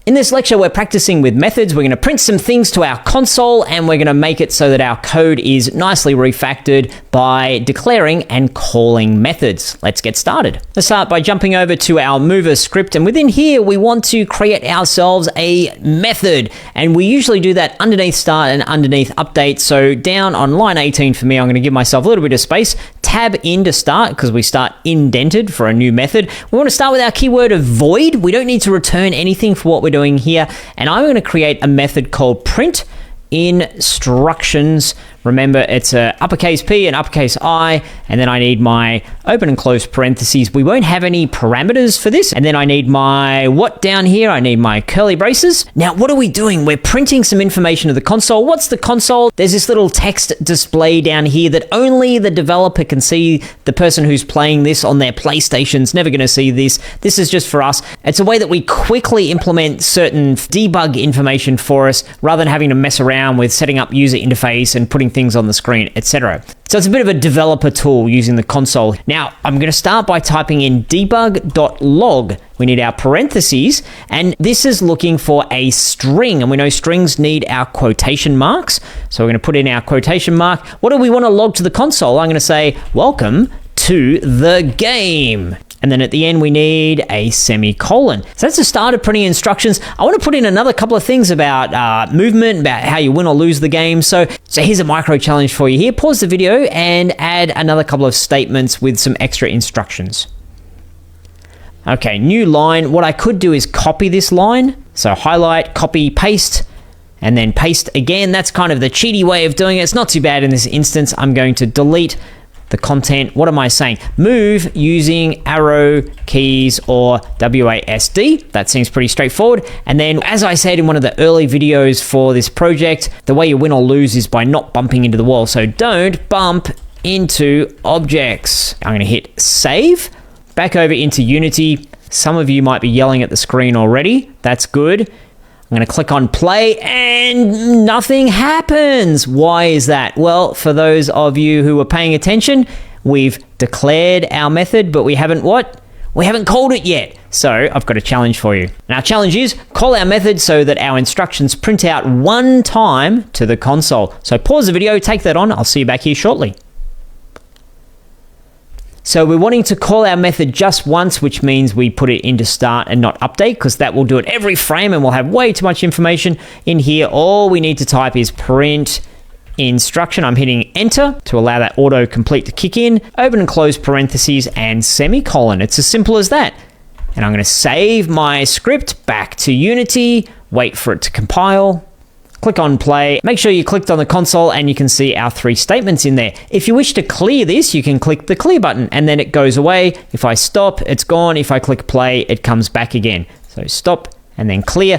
In this lecture, we're practicing with methods. We're going to print some things to our console, and we're going to make it so that our code is nicely refactored by declaring and calling methods. Let's get started. Let's start by jumping over to our mover script, and within here, we want to create ourselves a method, and we usually do that underneath start and underneath update. So down on line 18 for me, I'm going to give myself a little bit of space, tab in to start because we start indented for a new method. We want to start with our keyword of void. We don't need to return anything for what we're doing here, and I'm going to create a method called print instructions. Remember, it's a uppercase P and uppercase I, and then I need my open and close parentheses. We won't have any parameters for this, and then I need my what down here. I need my curly braces. Now, what are we doing? We're printing some information to the console. What's the console? There's this little text display down here that only the developer can see. The person who's playing this on their PlayStation's never going to see this. This is just for us. It's a way that we quickly implement certain debug information for us rather than having to mess around with setting up user interface and putting things on the screen, etc. So it's a bit of a developer tool using the console. Now, I'm going to start by typing in debug.log. We need our parentheses, and this is looking for a string, and we know strings need our quotation marks. So we're going to put in our quotation mark. What do we want to log to the console? I'm going to say, welcome to the game. And then at the end, we need a semicolon. So that's the start of printing instructions. I want to put in another couple of things about movement, about how you win or lose the game. So here's a micro challenge for you here. Pause the video and add another couple of statements with some extra instructions. Okay, new line. What I could do is copy this line. So highlight, copy, paste, and then paste again. That's kind of the cheaty way of doing it. It's not too bad in this instance. I'm going to delete the content. What am I saying? Move using arrow keys or WASD. That seems pretty straightforward. And then, as I said in one of the early videos for this project, the way you win or lose is by not bumping into the wall. So don't bump into objects. I'm going to hit save. Back over into Unity. Some of you might be yelling at the screen already. That's good. I'm going to click on play and nothing happens. Why is that? Well, for those of you who are paying attention, we've declared our method, but we haven't what? We haven't called it yet. So I've got a challenge for you. And our challenge is call our method so that our instructions print out one time to the console. So pause the video, take that on. I'll see you back here shortly. So we're wanting to call our method just once, which means we put it into start and not update, because that will do it every frame and we'll have way too much information in here. All we need to type is print instruction. I'm hitting enter to allow that auto complete to kick in, open and close parentheses and semicolon. It's as simple as that. And I'm going to save my script back to Unity, wait for it to compile. Click on play. Make sure you clicked on the console and you can see our three statements in there. If you wish to clear this, you can click the clear button and then it goes away. If I stop, it's gone. If I click play, it comes back again. So stop and then clear.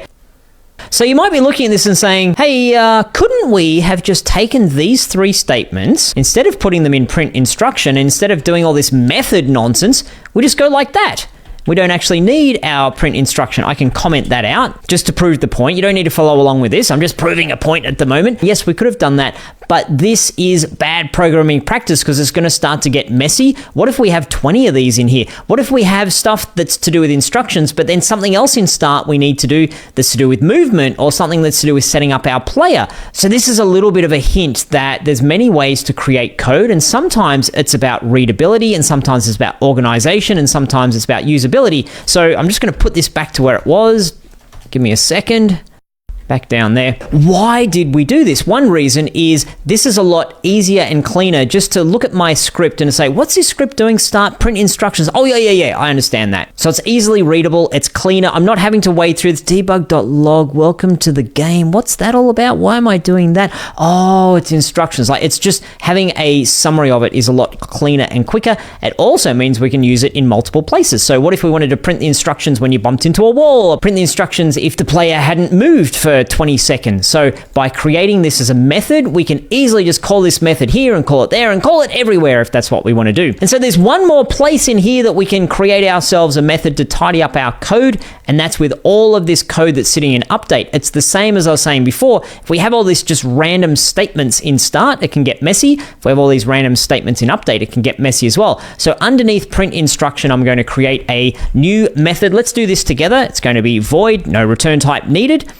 So you might be looking at this and saying, hey, couldn't we have just taken these three statements, instead of putting them in print instruction, instead of doing all this method nonsense, we just go like that? We don't actually need our print instruction. I can comment that out just to prove the point. You don't need to follow along with this. I'm just proving a point at the moment. Yes, we could have done that, but this is bad programming practice because it's going to start to get messy. What if we have 20 of these in here? What if we have stuff that's to do with instructions, but then something else in start we need to do that's to do with movement or something that's to do with setting up our player? So this is a little bit of a hint that there's many ways to create code, and sometimes it's about readability, and sometimes it's about organization, and sometimes it's about usability. So I'm just going to put this back to where it was. Give me a second. Back down there. Why did we do this? One reason is this is a lot easier and cleaner just to look at my script and say, what's this script doing? Start print instructions. Oh, yeah, I understand that. So it's easily readable. It's cleaner. I'm not having to wade through this debug.log. Welcome to the game. What's that all about? Why am I doing that? Oh, it's instructions. Like, it's just having a summary of it is a lot cleaner and quicker. It also means we can use it in multiple places. So what if we wanted to print the instructions when you bumped into a wall, or print the instructions if the player hadn't moved for for 20 seconds. So by creating this as a method, we can easily just call this method here and call it there and call it everywhere if that's what we want to do. And so there's one more place in here that we can create ourselves a method to tidy up our code, and that's with all of this code that's sitting in update. It's the same as I was saying before. If we have all this just random statements in start, it can get messy. If we have all these random statements in update, it can get messy as well. So underneath print instruction, I'm going to create a new method. Let's do this together. It's going to be void, no return type needed.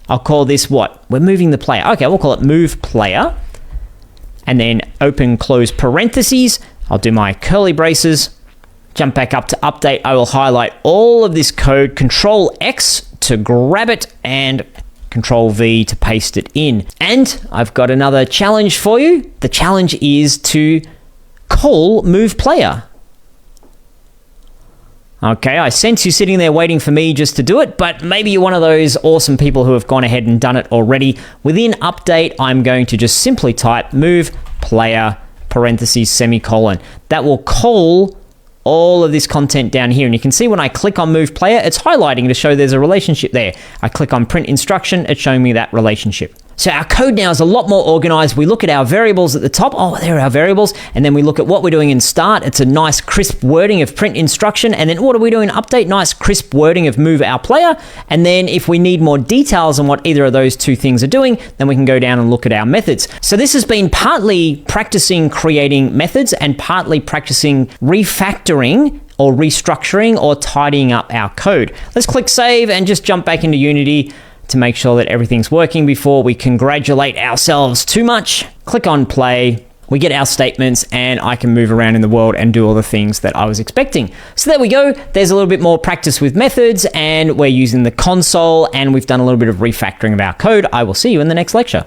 I'll call this what? We're moving the player. Okay, we'll call it move player. And then open, close parentheses. I'll do my curly braces. Jump back up to update. I will highlight all of this code, Control X to grab it, and Control V to paste it in. And I've got another challenge for you. The challenge is to call move player. Okay, I sense you sitting there waiting for me just to do it, but maybe you're one of those awesome people who have gone ahead and done it already. Within update, I'm going to just simply type move player parentheses semicolon. That will call all of this content down here. And you can see when I click on move player, it's highlighting to show there's a relationship there. I click on print instruction, it's showing me that relationship. So our code now is a lot more organized. We look at our variables at the top. Oh, there are our variables. And then we look at what we're doing in start. It's a nice crisp wording of print instruction. And then what are we doing in update? Nice crisp wording of move our player. And then if we need more details on what either of those two things are doing, then we can go down and look at our methods. So this has been partly practicing creating methods and partly practicing refactoring or restructuring or tidying up our code. Let's click save and just jump back into Unity to make sure that everything's working before we congratulate ourselves too much. Click on play, we get our statements, and I can move around in the world and do all the things that I was expecting. So there we go. There's a little bit more practice with methods, and we're using the console, and we've done a little bit of refactoring of our code. I will see you in the next lecture.